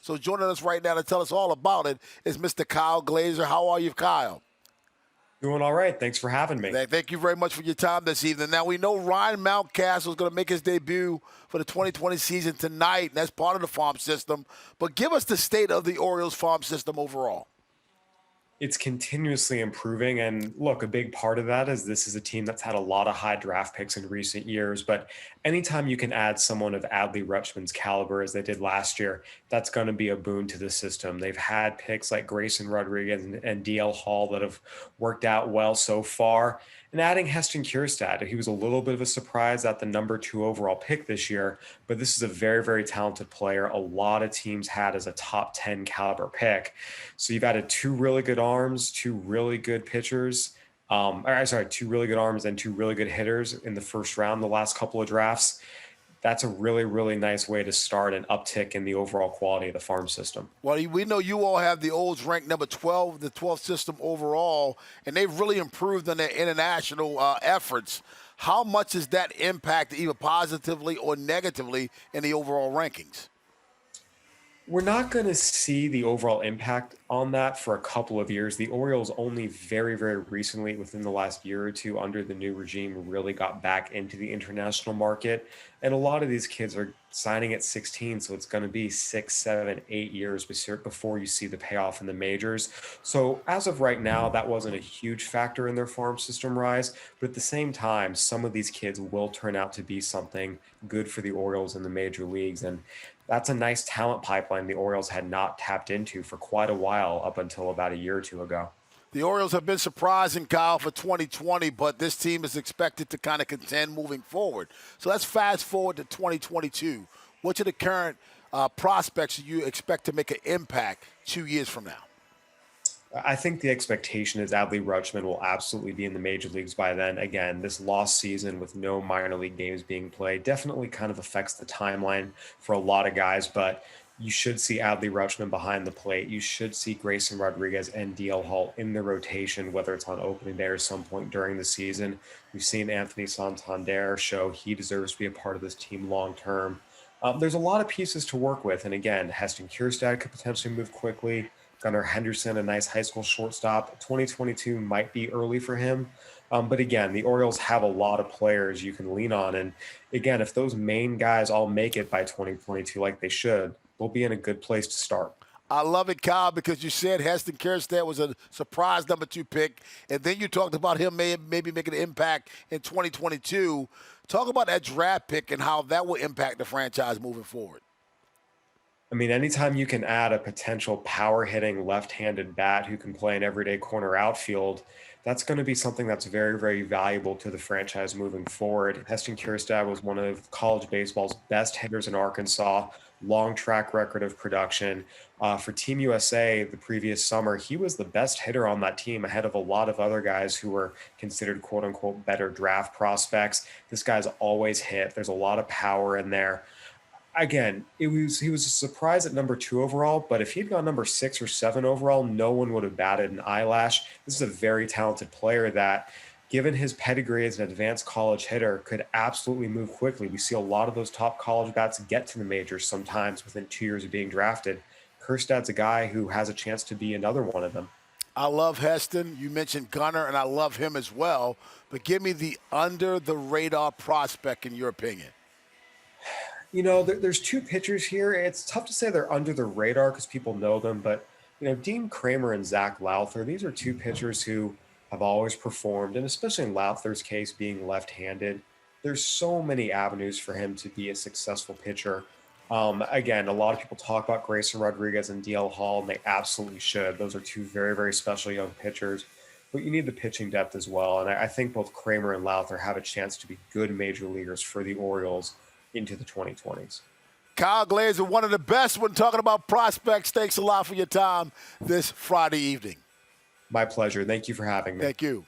So joining us right now to tell us all about it is Mr. Kyle Glaser. How are you, Kyle? Doing all right. Thanks for having me. Thank you very much for your time this evening. Now, we know Ryan Mountcastle is going to make his debut for the 2020 season tonight, and that's part of the farm system. But give us the state of the Orioles farm system overall. It's continuously improving. And look, a big part of that is this is a team that's had a lot of high draft picks in recent years. But anytime you can add someone of Adley Rutschman's caliber, as they did last year, that's going to be a boon to the system. They've had picks like Grayson Rodriguez and DL Hall that have worked out well so far. And adding HESTON KJERSTAD, he was a little bit of a surprise at the #2 overall pick this year, but this is a very, very talented player. A lot of teams had as a top 10 caliber pick. So you've added two really good arms, two really good pitchers. Two really good arms and two really good hitters in the first round, the last couple of drafts. That's a really, really nice way to start an uptick in the overall quality of the farm system. Well, we know you all have the Olds ranked number 12, the 12th system overall, and they've really improved on their international efforts. How much does that impact either positively or negatively in the overall rankings? We're not going to see the overall impact on that for a couple of years. The Orioles only very, very recently, within the last year or two, under the new regime, really got back into the international market. And a lot of these kids are signing at 16, so it's going to be 6, 7, 8 years before you see the payoff in the majors. So as of right now, that wasn't a huge factor in their farm system rise. But at the same time, some of these kids will turn out to be something good for the Orioles in the major leagues. And that's a nice talent pipeline the Orioles had not tapped into for quite a while up until about a year or two ago. The Orioles have been surprising, Kyle, for 2020, but this team is expected to kind of contend moving forward. So let's fast forward to 2022. Which are the current prospects you expect to make an impact 2 years from now? I think the expectation is Adley Rutschman will absolutely be in the major leagues by then. Again, this lost season with no minor league games being played definitely kind of affects the timeline for a lot of guys, but you should see Adley Rutschman behind the plate. You should see Grayson Rodriguez and DL Hall in the rotation, whether it's on opening day or some point during the season. We've seen Anthony Santander show he deserves to be a part of this team long term. There's a lot of pieces to work with. And again, HESTON KJERSTAD could potentially move quickly. Gunnar Henderson, a nice high school shortstop. 2022 might be early for him. But again, the Orioles have a lot of players you can lean on. And again, if those main guys all make it by 2022 like they should, we'll be in a good place to start. I love it, Kyle, because you said HESTON KJERSTAD was a surprise #2 pick, and then you talked about him maybe making an impact in 2022. Talk about that draft pick and how that will impact the franchise moving forward. I mean, anytime you can add a potential power hitting left-handed bat who can play an everyday corner outfield, that's going to be something that's very, very valuable to the franchise moving forward. HESTON KJERSTAD was one of college baseball's best hitters in Arkansas, long track record of production. For Team USA the previous summer, he was the best hitter on that team ahead of a lot of other guys who were considered quote unquote better draft prospects. This guy's always hit. There's a lot of power in there. Again, he was a surprise at #2 overall, but if he'd gone #6 or 7 overall, no one would have batted an eyelash. This is a very talented player that, given his pedigree as an advanced college hitter, could absolutely move quickly. We see a lot of those top college bats get to the majors sometimes within 2 years of being drafted. KJERSTAD's a guy who has a chance to be another one of them. I love HESTON. You mentioned Gunnar, and I love him as well. But give me the under-the-radar prospect in your opinion. You know, there's two pitchers here. It's tough to say they're under the radar because people know them, but Dean Kramer and Zach Lowther, these are two pitchers who have always performed, and especially in Lowther's case, being left-handed, there's so many avenues for him to be a successful pitcher. Again, a lot of people talk about Grayson Rodriguez and DL Hall, and they absolutely should. Those are two very, very special young pitchers. But you need the pitching depth as well, and I think both Kramer and Lowther have a chance to be good major leaguers for the Orioles into the 2020s. Kyle Glaser, one of the best when talking about prospects. Thanks a lot for your time this Friday evening. My pleasure. Thank you for having me. Thank you.